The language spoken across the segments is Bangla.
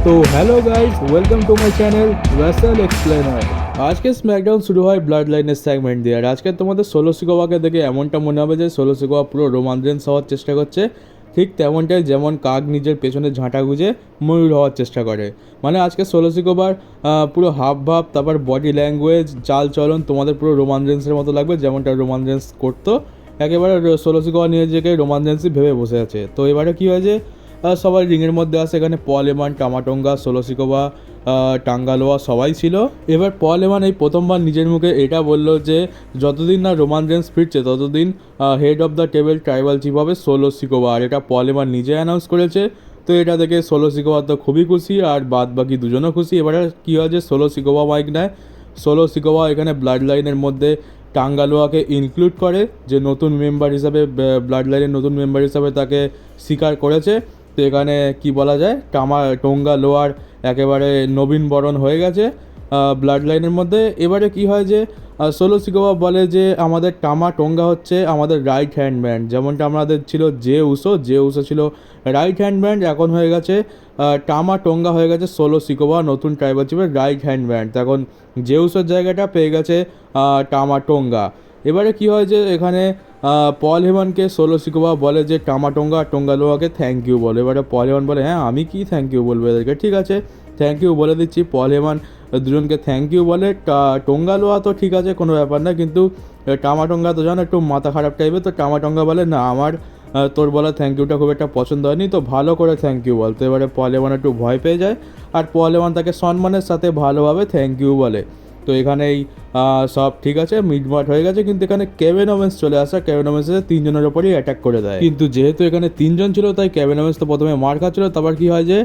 তো hello guys, welcome to my channel Russell explainer. আজকে স্ম্যাকডাউন শুরু হয় ব্লাড লাইনের সেগমেন্ট দিয়ে। আর আজকে তোমাদের সোলো সিকোয়াকে দেখে এমনটা মনে হবে যে সোলো সিকোয়া পুরো রোমাঞ্চেন্স হওয়ার চেষ্টা করছে, ঠিক তেমনটাই যেমন কাক নিজের পেছনে ঝাঁটা গুঁজে ময়ূর হওয়ার চেষ্টা করে। মানে আজকে সোলো সিকোবার পুরো হাব ভাব, তারপর বডি ল্যাঙ্গুয়েজ, চাল চলন তোমাদের পুরো রোমাঞ্চেন্সের মতো লাগবে, যেমনটা রোমাঞ্চেন্স করতো। একেবারে সোলো সিকোয়া নিজেকে রোমাঞ্চেন্সই ভেবে বসে আছে। তো এবারে কী হয়েছে, সবাই রিংয়ের মধ্যে আছে। এখানে পল এমান, টামাটোঙ্গা, সোলো সিকোবা, টাঙ্গালোয়া সবাই ছিল। এবার পল এমান এই প্রথমবার নিজের মুখে এটা বলল যে যতদিন না রোমান রেন্স ফিরছে ততদিন head of the table tribal chief হবে সোলো সিকোবা। আর এটা পল এমান নিজে অ্যানাউন্স করেছে। তো এটা দেখে সোলো সিকোবা তো খুবই খুশি, আর বাদ বাকি দুজনও খুশি। এবারে কী হয় যে সোলো সিকোবা মাইক নেয়। সোলো সিকোবা এখানে ব্লাড লাইনের মধ্যে টাঙ্গালোয়াকে ইনক্লুড করে, যে নতুন মেম্বার হিসাবে, ব্লাড লাইনের নতুন মেম্বার হিসাবে তাকে স্বীকার করেছে। তো এখানে কি বলা যায়, টোঙ্গা লোয়ার একেবারে নবীন বরণ হয়ে গেছে ব্লাড লাইনের মধ্যে। এবারে কি হয় যে সোলো সিকোবা বলে যে আমাদের টোঙ্গা হচ্ছে আমাদের রাইট হ্যান্ড ম্যান। যেমনটা আমাদের ছিল জে উসো ছিল রাইট হ্যান্ড ম্যান, এখন হয়ে গেছে টোঙ্গা হয়ে গেছে সোলো সিকোবা নতুন ট্রাইবাল চিফের রাইট হ্যান্ড ম্যান। তখন জে উসোর জায়গাটা পেয়ে গেছে টোঙ্গা। এবারে কি হয় যে এখানে পল হেমনকে সোলো সিকোবা বলে যে টোঙ্গালোয়াকে থ্যাংক ইউ বলে। এবারে পল হেমন বলে হ্যাঁ আমি কি থ্যাংক ইউ বলবো এদেরকে, ঠিক আছে থ্যাংক ইউ বলে দিচ্ছি। পল হেমন দুজনকে থ্যাংক ইউ বলে। টোঙ্গালোয়া তো ঠিক আছে, কোনো ব্যাপার না, কিন্তু টামাটোঙ্গা তো জানো একটু মাথা খারাপ টাইপের। তো টামাটোঙ্গা বলে না আমার তোর বলা থ্যাংক ইউটা খুব একটা পছন্দ হয়নি, তো ভালো করে থ্যাংক ইউ বল। তো এবারে পল হেমন একটু ভয় পেয়ে যায়, আর পল হেমন তাকে সম্মানের সাথে ভালোভাবে থ্যাংক ইউ বলে। তো এখানেই সব ঠিক আছে, মিটমাট হয়ে গেছে। কিন্তু এখানে কেভিন ওমেন্স চলে আসে, কেভিন ওমেন্স তিনজনের ওপরই অ্যাটাক করে দেয়। কিন্তু যেহেতু এখানে তিনজন ছিল তাই কেভিন ওমেন্স তো প্রথমে মার খাচ্ছিল। তারপর কি হয় যে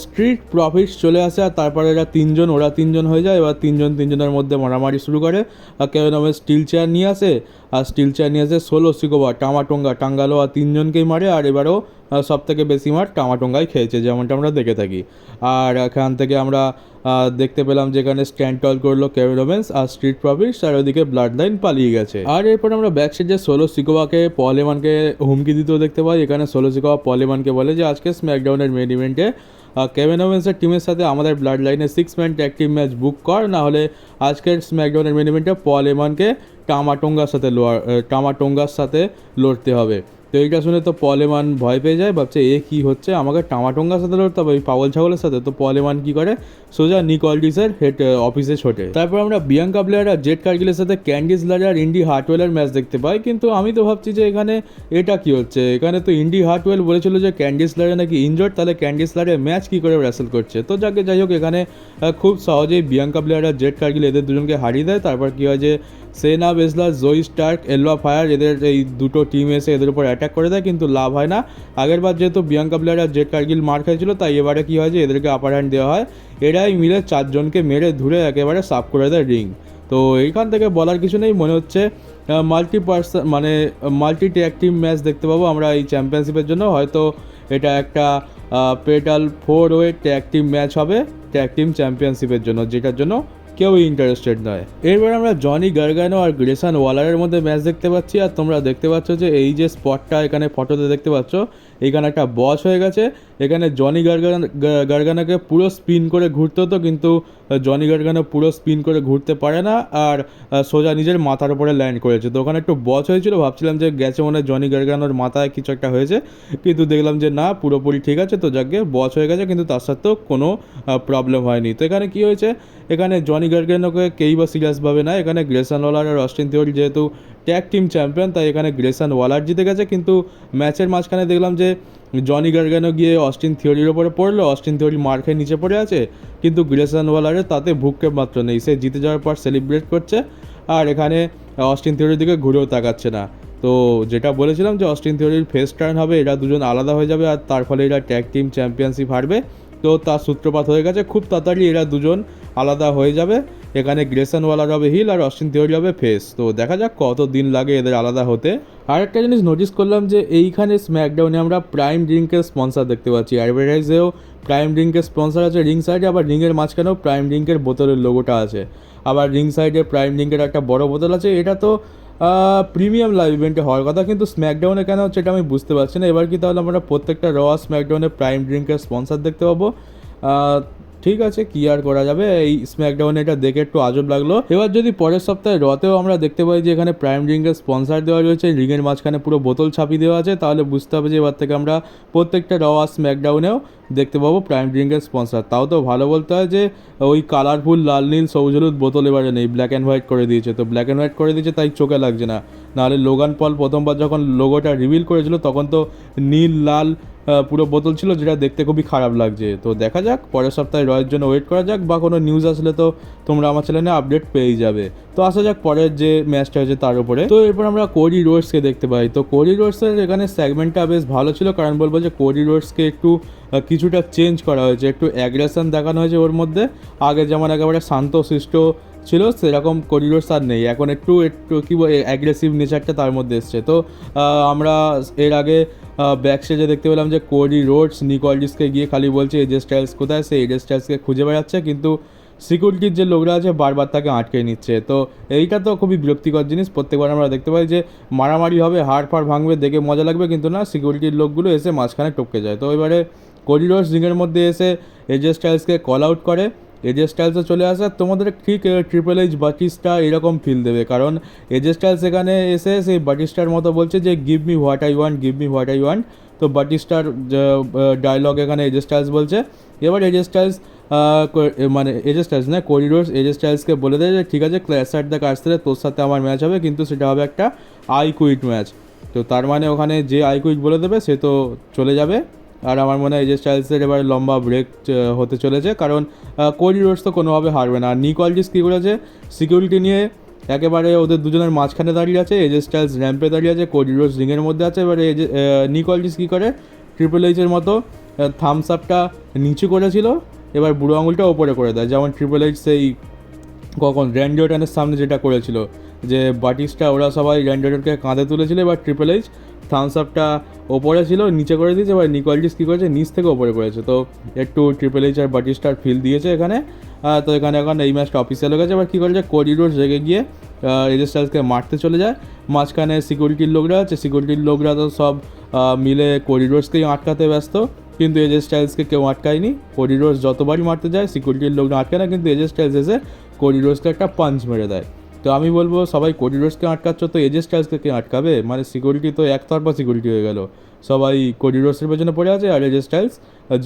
স্ট্রিট প্রফিটস চলে আসে, আর তারপরে ওরা তিনজন হয়ে যায়। এবার তিনজনের মধ্যে মারামারি শুরু করে। আর কেভিন ওমেন্স স্টিল চেয়ার নিয়ে আসে, সোলো সিকোবা, টাঙ্গালো আর তিনজনকেই মারে। আর এবারও সব থেকে বেশি মার টামাটোঙ্গাই খেয়েছে, যেমনটা আমরা দেখে থাকি। আর এখান থেকে আমরা দেখতে পেলাম যেখানে স্ট্যান্ড টল করলো কেভিন ওমেন্স আর স্ট্রিট প্রফিটস, আর ওদিকে ব্লাড লাইন পালিয়ে গেছে। আর এরপর আমরা ব্যাক স্টেজে সোলো সিকোবাকে পল হেমনকে হুমকি দিতেও দেখতে পাই। এখানে সোলো সিকোবা পল হেমনকে বলে যে আজকে স্ম্যাকডাউনের মেন ইভেন্টে কেভিন ওমেন্সের টিমের সাথে আমাদের ব্লাড লাইনে 6 ম্যান ট্যাগ টিম ম্যাচ বুক কর, না হলে আজকের স্ম্যাকডাউনের মেন ইভেন্টে পল হেমনকে টামাটোঙ্গার সাথে লড়তে হবে। তো এইটা শুনে তো পল হেমন ভয় পেয়ে যায়, ভাবছে এ কী হচ্ছে, আমাকে টামাটোঙ্গার সাথে লড়তে হবে, ওই পাগল ছাগলের সাথে। তো পল হেমন কী করে, সোজা নিক অল্ডিসের হেড অফিসে ছোটে। তারপর আমরা বিয়াঙ্কা ব্লেয়ার আর জেড কার্গিলের সাথে ক্যান্ডিস লাজার আর ইন্ডি হার্টওয়েলের ম্যাচ দেখতে পাই। কিন্তু আমি তো ভাবছি যে এখানে এটা কি হচ্ছে, এখানে তো ইন্ডি হার্টওয়েল বলেছিল যে ক্যান্ডিস লাজার নাকি ইনজোর্ড, তাহলে ক্যান্ডিস লাজার ম্যাচ কী করে রেসেল করছে। তো যাই হোক এখানে খুব সহজেই বিয়াঙ্কা ব্লেয়ার আর জেড কার্গিল এদের দুজনকে হারিয়ে দেয়। তারপর কী হয় যে সেনা বেসলার, জোই স্টার্ক, এলওয়া ফায়ার এদের এই দুটো টিম এসে এদের উপর অ্যাটাক করে দেয়, কিন্তু লাভ হয় না। আগের বার যেহেতু বিয়াঙ্কা ব্লেয়ার আর জেড কার্গিল মার খেয়েছিল, তাই এবারে কী হয় যে এদেরকে আপার হ্যান্ড দেওয়া হয়। এরাই মিলে চারজনকে মেরে ধরে একেবারে সাফ করে দেয় রিং। তো এইখান থেকে বলার কিছু নেই, মনে হচ্ছে মাল্টি ট্যাগ টিম ম্যাচ দেখতে পাবো আমরা এই চ্যাম্পিয়নশিপের জন্য। হয়তো এটা একটা পেটাল 4-ওয়ে ট্যাগ টিম ম্যাচ হবে ট্যাগ টিম চ্যাম্পিয়নশিপের জন্য, যেটার জন্য কেউই ইন্টারেস্টেড নয়। এরপর আমরা জনি গার্গানো আর গ্রেসান ওয়ালারের মধ্যে ম্যাচ দেখতে পাচ্ছি। আর তোমরা দেখতে পাচ্ছ যে এই যে স্পটটা এখানে ফটোতে দেখতে পাচ্ছ, এখানে একটা বস হয়ে গেছে। এখানে জনি গার্গানোকে পুরো স্পিন করে ঘুরতে হতো, কিন্তু জনি গার্গানো পুরো স্পিন করে ঘুরতে পারে না, আর সোজা নিজের মাথার উপরে ল্যান্ড করেছে। তো ওখানে একটু বস হয়েছিল, ভাবছিলাম যে গেছে মনে হয় জনি গার্গানোর মাথায় কিছু একটা হয়েছে, কিন্তু দেখলাম যে না, পুরোপুরি ঠিক আছে। তো যাকে বস হয়ে গেছে, কিন্তু তার সাথেও কোনো প্রবলেম হয়নি। তো এখানে কী হয়েছে, এখানে জনি গার্গানোকে কেই বা সিরিয়াসভাবে না, এখানে গ্রেসান ওয়ালার আর অস্টিন থিওরি যেহেতু ট্যাগ টিম চ্যাম্পিয়ন, তাই এখানে গ্রেসান ওয়ালার জিতে গেছে। কিন্তু ম্যাচের মাঝখানে দেখলাম যে জনি গার্গানো গিয়ে অস্টিন থিওরির ওপরে পড়লো, অস্টিন থিওরি মার খেয়ে নিচে পড়ে আছে, কিন্তু গ্রেসান ওয়ালারের তাতে ভুক্কে মাত্র নেই, সে জিতে যাওয়ার পর সেলিব্রেট করছে, আর এখানে অস্টিন থিওরির দিকে ঘুরেও তাকাচ্ছে না। তো যেটা বলেছিলাম যে অস্টিন থিওরির ফেস টার্ন হবে, এরা দুজন আলাদা হয়ে যাবে, আর তার ফলে এরা ট্যাগ টিম চ্যাম্পিয়নশিপ হারবে। তো তার সূত্রপাত হয়ে গেছে, খুব তাড়াতাড়ি এরা দুজন আলাদা হয়ে যাবে। এখানে গ্রেসান ওয়ালার হবে হিল আর অস্টিন থিওরি হবে ফেস। তো দেখা যাক কত দিন লাগে এদের আলাদা হতে। আর একটা জিনিস নোটিস করলাম যে এইখানে স্ম্যাকডাউনে আমরা প্রাইম ড্রিঙ্কের স্পন্সর দেখতে পাচ্ছি। অ্যাডভার্টাইজেও প্রাইম ড্রিঙ্কের স্পন্সর আছে রিং সাইডে, আবার রিংয়ের মাঝখানেও প্রাইম ড্রিঙ্কের বোতলের লোগোটা আছে, আবার রিং সাইডে প্রাইম ড্রিঙ্কের একটা বড় বোতল আছে। এটা তো প্রিমিয়াম লাইভ ইভেন্টে হওয়ার কথা, কিন্তু স্ম্যাকডাউনে কেন হচ্ছে এটা আমি বুঝতে পারছি না। এবার কি তাহলে আমরা প্রত্যেকটা র স্ম্যাকডাউনে প্রাইম ড্রিঙ্কের স্পন্সর দেখতে পাবো? ঠিক আছে, কি আর করা যাবে, এই স্ম্যাকডাউনে এটা দেখে একটু আজব লাগলো। এবার যদি পরের সপ্তাহে রতেও আমরা দেখতে পাই যে এখানে প্রাইম রিংয়ের স্পন্সার দেওয়া রয়েছে, রিংয়ের মাঝখানে পুরো বোতল ছাপিয়ে দেওয়া আছে, তাহলে বুঝতে হবে যে এবার থেকে আমরা প্রত্যেকটা র আর স্ম্যাকডাউনেও দেখতে পাবো প্রাইম ড্রিঙ্কের স্পন্সার। তাও তো ভালো বলতে হয় যে ওই কালারফুল লাল নীল সবুজ হলুদ বোতল এবারে নেই, ব্ল্যাক অ্যান্ড হোয়াইট করে দিয়েছে। তো ব্ল্যাক অ্যান্ড হোয়াইট করে দিয়েছে তাই চোখে লাগছে না, নাহলে লোগান পল প্রথমবার যখন লোগোটা রিভিল করেছিল তখন তো নীল লাল পুরো বোতল ছিল, যেটা দেখতে খুবই খারাপ লাগছে। তো দেখা যাক, পরের সপ্তাহে রয়ের জন্য ওয়েট করা যাক, বা কোনো নিউজ আসলে তো তোমরা আমার চ্যানেলে আপডেট পেয়েই যাবে। তো আসা যাক পরের যে ম্যাচটা হয়েছে তার উপরে। তো এরপর আমরা কোডি রোডসকে দেখতে পাই। তো কোডি রোডসের এখানে সেগমেন্টটা বেশ ভালো ছিল, কারণ বলবো যে কোডি রোডসকে একটু কিছুটা চেঞ্জ করা হয়েছে, একটু অ্যাগ্রেশন দেখানো হয়েছে ওর মধ্যে। আগে যেমন একেবারে শান্তশিষ্ট ছিল সেরকম কোডি রোডস আর নেই, এখন একটু একটু কী অ্যাগ্রেসিভ নেচারটা তার মধ্যে এসছে। তো আমরা এর আগে ব্যাক স্টেজে দেখতে পেলাম যে কোডি রোডস নিক অল্ডিসকে গিয়ে খালি বলছে এজে স্টাইলস কোথায়, সে এজে স্টাইলসকে খুঁজে বেড়াচ্ছে, কিন্তু সিকিউরিটির যে লোকরা আছে বারবার তাকে আটকে নিচ্ছে। তো এইটা তো খুবই বিরক্তিকর জিনিস। প্রত্যেকবার আমরা দেখতে পাই যে মারামারি হবে, হাড় ফাড় ভাঙবে, দেখে মজা লাগবে, কিন্তু না, সিকিউরিটির লোকগুলো এসে মাঝখানে টপকে যায়। তো এবারে কোডি রোডস রিংয়ের মধ্যে এসে এজে স্টাইলসকে কল আউট করে, এজে স্টাইলসে চলে আসে, তোমাদের ঠিক ট্রিপল এইচ বাটিস্টা এরকম ফিল দেবে, কারণ এজে স্টাইলস এখানে এসে সেই বাটিস্টার মতো বলছে যে give me what I want, give me what I want. তো বাটিস্টার ডায়লগ এখানে এজে স্টাইলস বলছে। এবার এজে স্টাইলস মানে এজে স্টাইলস না, কোডি রোডস এজে স্টাইলসকে বলে দেয় যে ঠিক আছে, ক্ল্যাশ অ্যাট দ্য কাস্টেলে তোর সাথে আমার ম্যাচ হবে, কিন্তু সেটা হবে একটা আই কুইট ম্যাচ। তো তার মানে ওখানে যে আই কুইট বলে দেবে সে তো চলে যাবে। আর আমার মনে হয় এজে স্টাইলসের এবার লম্বা ব্রেক হতে চলেছে, কারণ কোডি রোডস তো কোনোভাবে হারবে না। আর নিক অল্ডিস কী করেছে, সিকিউরিটি নিয়ে একেবারে ওদের দুজনের মাঝখানে দাঁড়িয়ে আছে, এজে স্টাইলস র্যাম্পে দাঁড়িয়ে আছে, কোডি রোডস রিংয়ের মধ্যে আছে। এবারে নিক অল্ডিস কী করে, ট্রিপল এইচের মতো থামস আপটা নিচু করেছিল, এবার বুড়ো আঙুলটা ওপরে করে দেয়, যেমন ট্রিপল এইচ সেই কখন র্যান্ডি অর্টনের সামনে যেটা করেছিল, যে বাটিস্টা ওরা সবাই র্যান্ডি অর্টনকে কাঁধে তুলেছিল, এবার ট্রিপল এইচ থামস আপটা ওপরে ছিল নিচে করে দিয়েছে, এবার নিক অল্ডিস কী করেছে, নিচ থেকে ওপরে করেছে। তো একটু ট্রিপল এইচ আর বাটিস্টার ফিল দিয়েছে এখানে। তো এখানে এখন এই ম্যাচটা অফিসিয়াল হয়ে গেছে। এবার কী করেছে, কোডি রোডস রেগে গিয়ে এজে স্টাইলসকে মারতে চলে যায়। মাঝখানে সিকিউরিটির লোকরা আছে, সিকিউরিটির লোকরা তো সব মিলে কোডি রোডসকেই আটকাতে ব্যস্ত, কিন্তু এজে স্টাইলসকে কেউ আটকায়নি। কোডি রোডস যতবারই মারতে যায় সিকিউরিটির লোকরা আটকায় না, কিন্তু এজে স্টাইলস এসে কোডি রোডসকে একটা পাঞ্চ মেরে দেয়। তো আমি বলবো সবাই কোডি রোডসকে আটকাচ্ছ, তো এজে স্টাইলসকে কে আটকাবে? মানে সিকিউরিটি তো একতরফা সিকিউরিটি হয়ে গেল, সবাই কোডি রোডসের পেছনে পড়ে আছে আর এজে স্টাইলস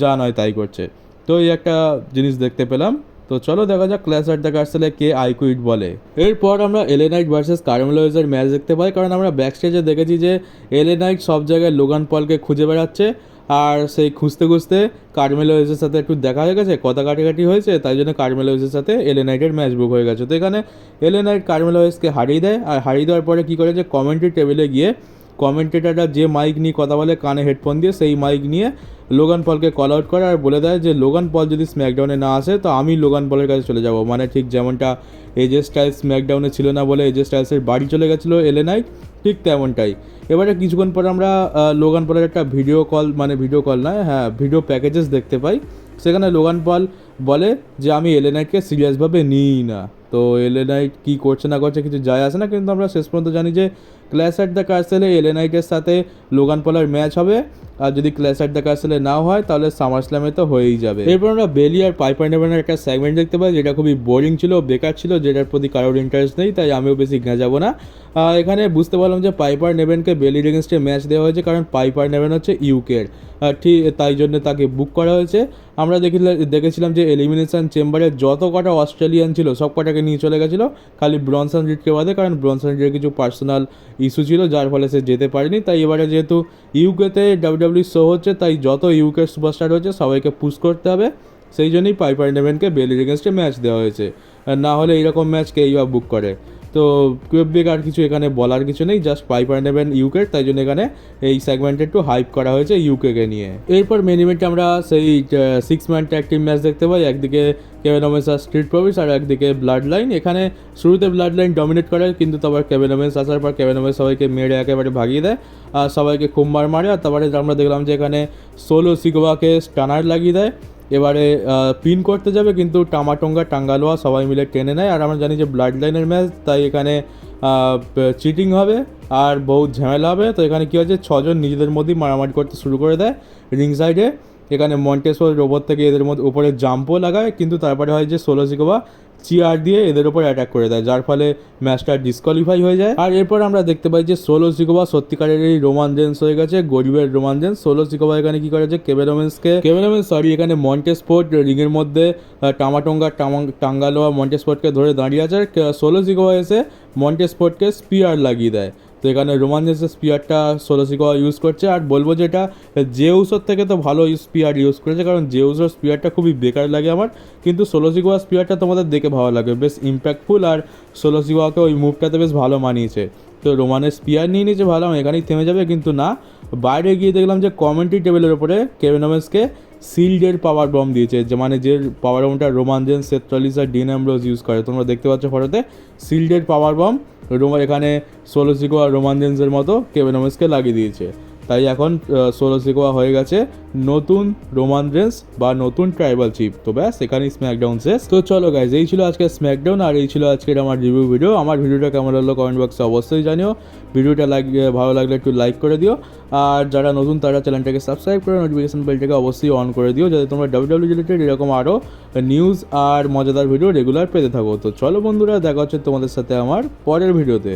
যা নয় তাই করছে। তো এই একটা জিনিস দেখতে পেলাম। তো চলো দেখা যাক ক্ল্যাশ অ্যাট দ্য কাস্টেলে কে আই কুইট বলে। এরপর আমরা এলএ নাইট ভার্সেস কার্মেলো হেজের ম্যাচ দেখতে পাই, কারণ আমরা ব্যাক স্টেজে দেখেছি যে এলএ নাইট সব জায়গায় লোগান পলকে খুঁজে বেড়াচ্ছে, আর সেই খুঁজতে খুঁজতে কার্মেলো হেজের সাথে একটু দেখা হয়ে গেছে, কথা কাটাকাটি হয়েছে, তাই জন্য কার্মেলো হেজের সাথে এলএ নাইটের ম্যাচ বুক হয়ে গেছে। তো এখানে এলএ নাইট কার্মেলো হেজকে হারিয়ে দেয়, আর হারিয়ে দেওয়ার পরে কী করেছে, কমেন্ট্রি টেবিলে গিয়ে কমেন্টেটাররা যে মাইক নিয়ে কথা বলে কানে হেডফোন দিয়ে, সেই মাইক নিয়ে লোগান পলকে কল আউট করে আর বলে দেয় যে লোগান পল যদি স্ম্যাকডাউনে না আসে তো আমি লোগান পলের কাছে চলে যাব। মানে ঠিক যেমনটা এজে স্টাইলস স্ম্যাকডাউনে ছিল না বলে এজে স্টাইলসের বাড়ি চলে গেছিলো এলএ নাইট, ঠিক তেমনটাই। এবারে কিছুক্ষণ পর আমরা লোগান পলের একটা ভিডিও কল, মানে ভিডিও কল নয়, হ্যাঁ ভিডিও প্যাকেজেস দেখতে পাই। সেখানে লোগান পল বলে যে আমি এলএ নাইটকে সিরিয়াসভাবে নিই না। তো এলএ নাইট কী করছে না করছে কিছু যায় আসে না, কিন্তু আমরা শেষ পর্যন্ত জানি যে ক্ল্যাশ অ্যাট দ্য কাস্টেলে এলএ নাইটের সাথে লোগান পলের ম্যাচ হবে, আর যদি ক্ল্যাশ অ্যাট দ্য কাস্টেলে না হয় তাহলে সামার স্ল্যামে তো হয়েই যাবে। এরপর আমরা বেলি আর পাইপার নেভেনের একটা সেগমেন্ট দেখতে পাই, যেটা খুবই বোরিং ছিল, বেকার ছিল, যেটার প্রতি কারোর ইন্টারেস্ট নেই, তাই আমিও বেশি যাবো না। এখানে বুঝতে পারলাম যে পাইপার নেভেনকে বেলির এগেনস্টে ম্যাচ দেওয়া হয়েছে, কারণ পাইপার নেভেন হচ্ছে ইউকের, ঠিক তাই জন্য তাকে বুক করা হয়েছে। আমরা দেখেছিলাম যে এলিমিনেশন চেম্বারে যত কটা অস্ট্রেলিয়ান ছিল সব কটাকে নিয়ে চলে গেছিলো, খালি ব্রনসন রিডকে বাদে, কারণ ব্রনসন রিডের কিছু পার্সোনাল ইস্যু ছিল যার ফলে সে যেতে পারেনি। তাই এবারে যেহেতু ইউকেতে ডাব্লিউডাব্লিউ শো হচ্ছে, তাই যত ইউকের সুপারস্টার হচ্ছে সবাইকে পুশ করতে হবে, সেই জন্যই পাইপার নেভেনকে বেলির এগেনস্টে ম্যাচ দেওয়া হয়েছে, না হলে এইরকম ম্যাচ কেই বা বুক করে। তো কুয়েবেক আর কিছু এখানে বলার কিছু নেই, জাস্ট পাইপার নেভেন ইউকের, তাই জন্য এখানে এই সেগমেন্টে একটু হাইপ করা হয়েছে ইউকেকে নিয়ে। এরপর মেন ইভেন্টে আমরা সেই 6 ম্যান ট্যাগ টিম ম্যাচ দেখতে পাই, একদিকে কেভিন ওমেন্স আর স্ট্রিট প্রফিটস, আর একদিকে ব্লাড লাইন। এখানে শুরুতে ব্লাড লাইন ডমিনেট করে, কিন্তু তারপর কেভিন ওমেন্স আসার পর কেভিন ওমেন্স সবাইকে মেরে একেবারে ভাগিয়ে দেয়, আর সবাইকে খুব মারে। আর তারপরে আমরা দেখলাম যে এখানে সোলো সিকোভাকে স্টানার লাগিয়ে দেয়, এবারে পিন করতে যাবে, কিন্তু টামাটোঙ্গা টাঙ্গালোয়া সবাই মিলে টেনে নেয়। আর আমরা জানি যে ব্লাড লাইনের ম্যাচ, তাই এখানে চিটিং হবে আর বহুত ঝামেলা হবে। তো এখানে কী হচ্ছে, 6 জন নিজেদের মধ্যেই মারামারি করতে শুরু করে দেয় রিং সাইডে, এখানে মন্টেসোর রোবট থেকে এদের মধ্যে উপরে জাম্পও লাগায়, কিন্তু তারপরে হয় যে সোলো সিকোয়া চিয়ার দিয়ে এদের উপর অ্যাটাক করে দেয়, যার ফলে ম্যাচটা ডিসকোয়ালিফাই হয়ে যায়। আর এরপর আমরা দেখতে পাই যে সোলো সিকোয়া সত্যিকারের এই রোমান রেন্স হয়ে গেছে, গরিবের রোমান রেন্স। সোলো সিকোয়া এখানে কি করেছে, কেভিন ওমেন্স এখানে মন্টেসপোর্ট রিংয়ের মধ্যে টাঙ্গালোয়া মন্টেসপোর্টকে ধরে দাঁড়িয়ে আছে, আর সোলো সিকোয়া এসে মন্টেসপোর্টকে স্পিয়ার লাগিয়ে দেয়। তো এখানে রোমান রেন্সের স্পিয়ারটা সোলো সিকোয়া ইউজ করছে, আর বলবো যে এটা জেউসের থেকে তো ভালো স্পিয়ার ইউজ করেছে, কারণ জেউসের স্পিয়ারটা খুবই বেকার লাগে আমার, কিন্তু সোলো সিকোয়া স্পিয়ারটা তোমাদের দেখে ভালো লাগে, বেশ ইম্প্যাক্টফুল, আর সোলো সিকোয়াকে ওই মুভটাতে বেশ ভালো মানিয়েছে। তো রোমানের স্পিয়ার নিয়ে নিয়েছে, ভালো এখানেই থেমে যাবে, কিন্তু না, বাইরে গিয়ে দেখলাম যে কমেন্ট্রি টেবিলের ওপরে কেভিন ওমেন্সকে শিল্ডের পাওয়ার বম দিয়েছে, যে মানে যে পাওয়ার বমটা রোমান রেন্স, সেথ রলিন্স আর ডিন অ্যামব্রোজ ইউজ করে, তোমরা দেখতে পাচ্ছ ফটোতে শিল্ডের পাওয়ার বম এখানে সোলো সিকোয়া রোমান রেন্সের মতো কেভিন ওমেন্সকে লাগিয়ে দিয়েছে। তাই এখন সোলো সিকোয়া হয়ে গেছে নতুন রোমান রেন্স বা নতুন ট্রাইবাল চিফ। তো ব্যাস এখানেই স্ম্যাকডাউন শেষ। তো চলো গাইজ, এই ছিল আজকে স্ম্যাকডাউন, আর এই ছিল আজকের আমার রিভিউ ভিডিও। আমার ভিডিওটা কেমন লাগলো কমেন্ট বক্সে অবশ্যই জানিও। ভিডিওটা ভালো লাগলে একটু লাইক করে দিও, আর যারা নতুন তারা চ্যানেলটাকে সাবস্ক্রাইব করে নোটিফিকেশন বেলটাকে অবশ্যই অন করে দিও, যাতে তোমরা ডাব্লিউডাব্লিউ রিলেটেড এরকম আরও নিউজ আর মজাদার ভিডিও রেগুলার পেতে থাকো। তো চলো বন্ধুরা, দেখা হচ্ছে তোমাদের সাথে আমার পরের ভিডিওতে।